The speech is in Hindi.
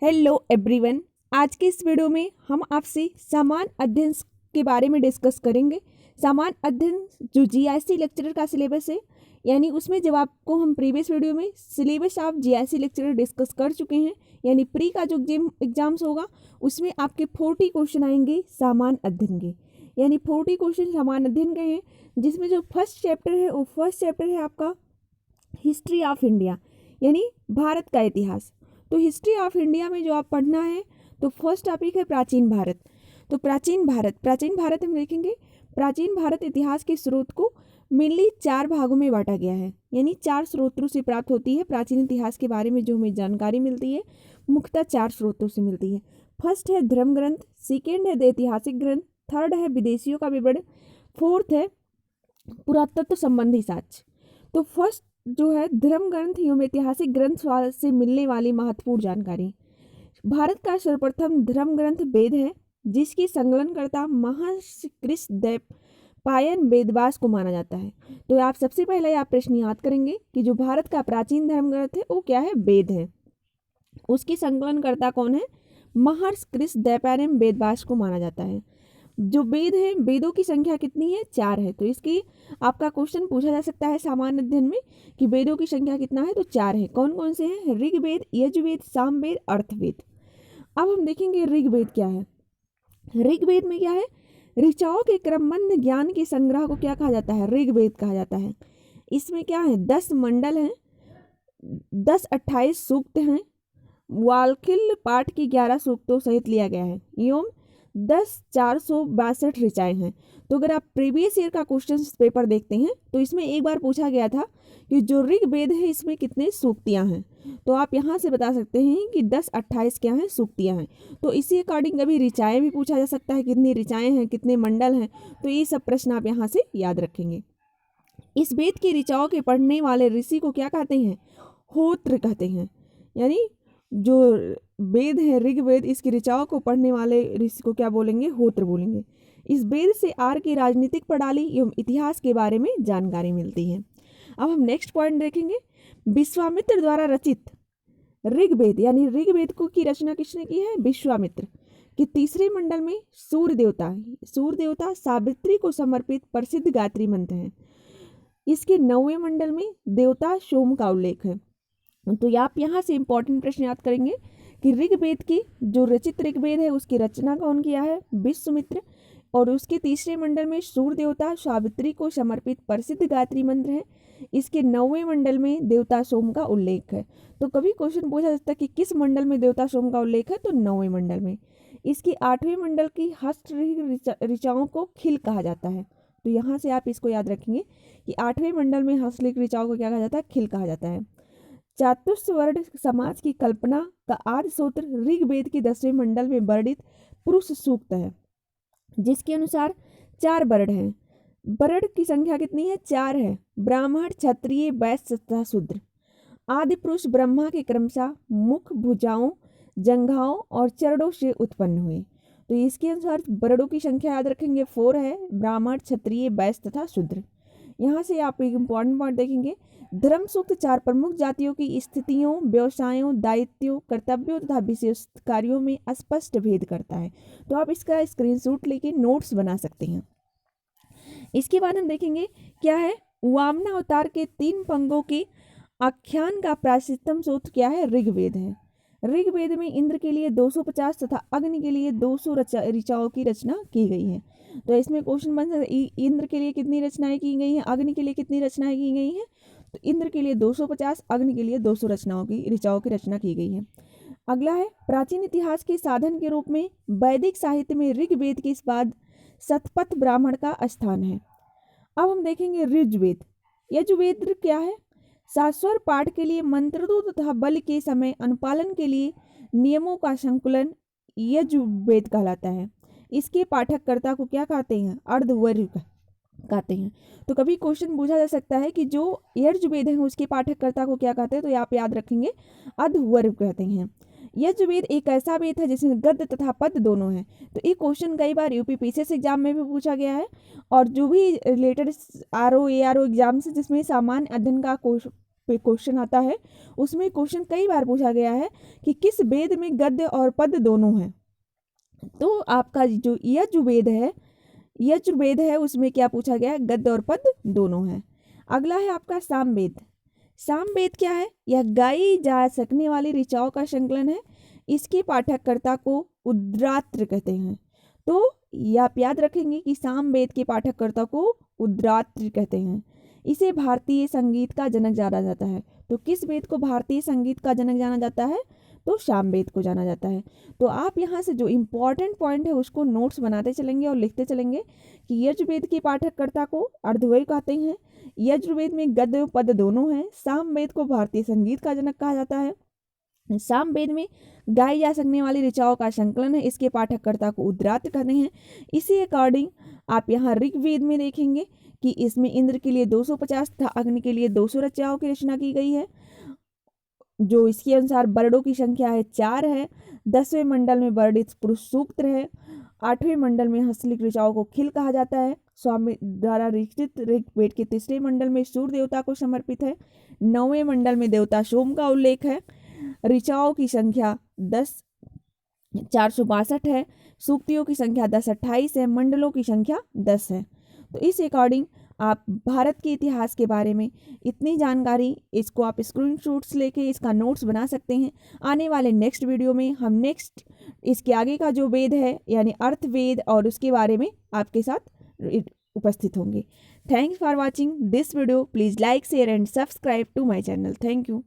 Hello everyone. आज के इस वीडियो में हम आपसे सामान्य अध्ययन के बारे में डिस्कस करेंगे। सामान्य अध्ययन जो जीआईसी लेक्चरर का सिलेबस है, यानी उसमें जब आपको हम प्रीवियस वीडियो में syllabus of GIC lecturer discuss कर चुके हैं, यानी प्री का जो एग्जाम्स होगा उसमें आपके 40 क्वेश्चन आएंगे सामान्य अध्ययन के, यानी 40 क्वेश्चन सामान्य अध्ययन के हैं, जिसमें जो फर्स्ट चैप्टर है वो फर्स्ट चैप्टर है आपका हिस्ट्री ऑफ इंडिया, यानी भारत का इतिहास। तो हिस्ट्री ऑफ इंडिया में जो आप पढ़ना है तो फर्स्ट टॉपिक है प्राचीन भारत। तो प्राचीन भारत हम देखेंगे। प्राचीन भारत इतिहास के स्रोत को मेनली 4 भागों में बांटा गया है, यानी 4 स्रोतों से प्राप्त होती है प्राचीन इतिहास के बारे में जो हमें जानकारी मिलती है, मुख्यतः 4 स्रोतों से मिलती है। फर्स्ट है धर्म ग्रंथ, सेकेंड है ऐतिहासिक ग्रंथ, थर्ड है विदेशियों का विवरण, फोर्थ है पुरातत्व संबंधी साक्ष्य। तो फर्स्ट जो है धर्म ग्रंथ एवं ऐतिहासिक ग्रंथ से मिलने वाली महत्वपूर्ण जानकारी। भारत का सर्वप्रथम धर्म ग्रंथ वेद है, जिसकी संकलनकर्ता महर्षि कृष्णद्वैपायन वेदव्यास को माना जाता है। तो आप सबसे पहले आप प्रश्न याद करेंगे कि जो भारत का प्राचीन धर्म ग्रंथ है वो क्या है, वेद है। उसकी संकलनकर्ता कौन है, महर्षि कृष्णद्वैपायन वेदव्यास को माना जाता है। जो वेद है, वेदों की संख्या कितनी है, 4 है। तो इसकी आपका क्वेश्चन पूछा जा सकता है सामान्य अध्ययन में कि वेदों की संख्या कितना है, तो 4 है। कौन कौन से हैं, ऋग्वेद, यजुर्वेद, सामवेद, अर्थवेद। अब हम देखेंगे ऋग्वेद क्या है। ऋग्वेद में क्या है, ऋचाओं के क्रमबद्ध ज्ञान के संग्रह को क्या कहा जाता है, ऋग्वेद कहा जाता है। इसमें क्या है, 10 मंडल हैं, 28 सूक्त हैं, वाल्खिल पाठ की 11 सूक्तों सहित लिया गया है, एवं 462 ऋचाएं हैं। तो अगर आप प्रीवियस ईयर का क्वेश्चन पेपर देखते हैं तो इसमें एक बार पूछा गया था कि जो ऋग्वेद है इसमें कितने सूक्तियां हैं, तो आप यहाँ से बता सकते हैं कि 10, 28 क्या हैं, सूक्तियां हैं। तो इसी अकॉर्डिंग कभी ऋचाएं भी पूछा जा सकता है, कितनी ऋचाएं हैं, कितने मंडल हैं। तो ये सब प्रश्न आप यहाँ से याद रखेंगे। इस वेद की ऋचाओं के पढ़ने वाले ऋषि को क्या कहते हैं, होत्र कहते हैं। यानी जो वेद है ऋग्वेद, इसकी ऋचाओं को पढ़ने वाले ऋषि को क्या बोलेंगे, होत्र बोलेंगे। इस वेद से आर की राजनीतिक प्रणाली एवं इतिहास के बारे में जानकारी मिलती है। अब हम नेक्स्ट पॉइंट देखेंगे। विश्वामित्र द्वारा रचित ऋग्वेद, यानी ऋग्वेद को की रचना किसने की है, विश्वामित्र। कि तीसरे मंडल में सूर्य देवता सावित्री को समर्पित प्रसिद्ध गायत्री मंत्र है। इसके 9वें मंडल में देवता सोम का उल्लेख है। तो आप यहाँ से इंपॉर्टेंट प्रश्न याद करेंगे कि ऋग्वेद की जो रचित ऋग्वेद है उसकी रचना कौन किया है, विश्वामित्र। और उसके तीसरे मंडल में सूर्य देवता सावित्री को समर्पित प्रसिद्ध गायत्री मंत्र है। इसके 9वें मंडल में देवता सोम का उल्लेख है। तो कभी क्वेश्चन पूछा जाता है कि किस मंडल में देवता सोम का उल्लेख है, तो 9वें मंडल में। इसकी 8वें मंडल की हस्त ऋचाओं को खिल कहा जाता है। तो यहाँ से आप इसको याद रखेंगे कि 8वें मंडल में हस्तलिखित ऋचाओं को क्या कहा जाता है, खिल कहा जाता है। चातुर्वर्ण समाज की कल्पना का आदि सूत्र ऋग्वेद के 10वें मंडल में वर्णित पुरुष सूक्त है, जिसके अनुसार 4 वर्ण हैं। वर्ण की संख्या कितनी है, 4 है। ब्राह्मण, क्षत्रिय, वैश्य तथा शूद्र। आदि पुरुष ब्रह्मा के क्रमशः मुख, भुजाओं, जंघाओं और चरणों से उत्पन्न हुए। तो इसके अनुसार वर्णों की संख्या याद रखेंगे, 4 है, ब्राह्मण, क्षत्रिय, वैश्य तथा शूद्र। यहाँ से आप एक इम्पॉर्टेंट पॉइंट देखेंगे। धर्म सूक्त 4 प्रमुख जातियों की स्थितियों, व्यवसायों, दायित्वों, कर्तव्यों तथा विशेष कार्यों में स्पष्ट भेद करता है। तो आप इसका स्क्रीनशॉट लेके नोट्स बना सकते हैं। इसके बाद हम देखेंगे क्या है, वामना अवतार के 3 पंगों के आख्यान का प्राचीनतम सूत्र क्या है, ऋग्वेद है। ऋग्वेद में इंद्र के लिए 250 तथा अग्नि के लिए 200 ऋचाओं की रचना की गई है। तो इसमें क्वेश्चन बन सकता है, इंद्र के लिए कितनी रचनाएं की गई हैं, अग्नि के लिए कितनी रचनाएं की गई हैं। तो इंद्र के लिए 250, अग्नि के लिए 200 ऋचाओं की रचना की गई है। अगला है प्राचीन इतिहास के साधन के रूप में वैदिक साहित्य में ऋग्वेद के बाद शतपथ ब्राह्मण का स्थान है। अब हम देखेंगे ऋग्वेद। यजुर्वेद क्या है, शाश्वर पाठ के लिए मंत्रों तथा बल के समय अनुपालन के लिए नियमों का संकुलन यजुर्वेद कहलाता है। इसके पाठककर्ता को क्या कहते हैं, अर्धवर्ग कहते हैं। तो कभी क्वेश्चन पूछा जा सकता है कि जो यजुर्वेद है उसके पाठककर्ता को क्या कहते हैं, तो आप याद रखेंगे अर्धवर्ग कहते हैं। यजुर्वेद एक ऐसा वेद है जिसमें गद्य तथा पद्य दोनों हैं। तो ये क्वेश्चन कई बार यूपीपीसीएस एग्जाम में भी पूछा गया है, और जो भी रिलेटेड आरओ एआरओ एग्जाम से जिसमें सामान्य अध्ययन का पे क्वेश्चन आता है, उसमें क्वेश्चन कई बार पूछा गया है कि किस वेद में गद्य और पद्य दोनों हैं। तो आपका जो यजुर्वेद है उसमें क्या पूछा गया है, गद्य और पद्य दोनों हैं। अगला है आपका सामवेद। सामवेद क्या है, यह गाई जा सकने वाली ऋचाओं का संकलन है। इसके पाठककर्ता को उद्रात्र कहते हैं। तो ये आप याद रखेंगे कि सामवेद के पाठककर्ता को उद्रात्र कहते हैं। इसे भारतीय संगीत का जनक जाना जाता है। तो किस वेद को भारतीय संगीत का जनक जाना जाता है, तो सामवेद को जाना जाता है। तो आप यहाँ से जो इम्पोर्टेंट पॉइंट है उसको नोट्स बनाते चलेंगे और लिखते चलेंगे कि यजुर्वेद के पाठककर्ता को अर्धवेद कहते हैं, यजुर्वेद में गद्य और पद्य दोनों हैं, सामवेद को भारतीय संगीत का जनक कहा जाता है, सामवेद में गाई जा सकने वाली ऋचाओं का संकलन है, इसके पाठककर्ता को उद्रात्र कहते हैं। इसी अकॉर्डिंग आप यहाँ ऋग्वेद में देखेंगे कि इसमें इंद्र के लिए 250 तथा अग्नि के लिए 200 ऋचाओं की रचना की गई है। जो इसके अनुसार वर्णों की संख्या है 4 है। 10वें मंडल में वर्णित पुरुष सूक्त है। 8वें मंडल में हस्तलिखित ऋचाओं को खिल कहा जाता है। स्वामी द्वारा रचित ऋग्वेद के 3रे मंडल में सूर्य देवता को समर्पित है। 9वें मंडल में देवता सोम का उल्लेख है। ऋचाओं की संख्या 462 है। सूक्तियों की संख्या 1028 है। मंडलों की संख्या 10 है। तो इस अकॉर्डिंग आप भारत के इतिहास के बारे में इतनी जानकारी, इसको आप स्क्रीनशॉट्स लेके इसका नोट्स बना सकते हैं। आने वाले नेक्स्ट वीडियो में हम इसके आगे का जो वेद है यानी अर्थवेद और उसके बारे में आपके साथ उपस्थित होंगे। Thanks for watching this video. Please like share and subscribe to my channel. Thank you.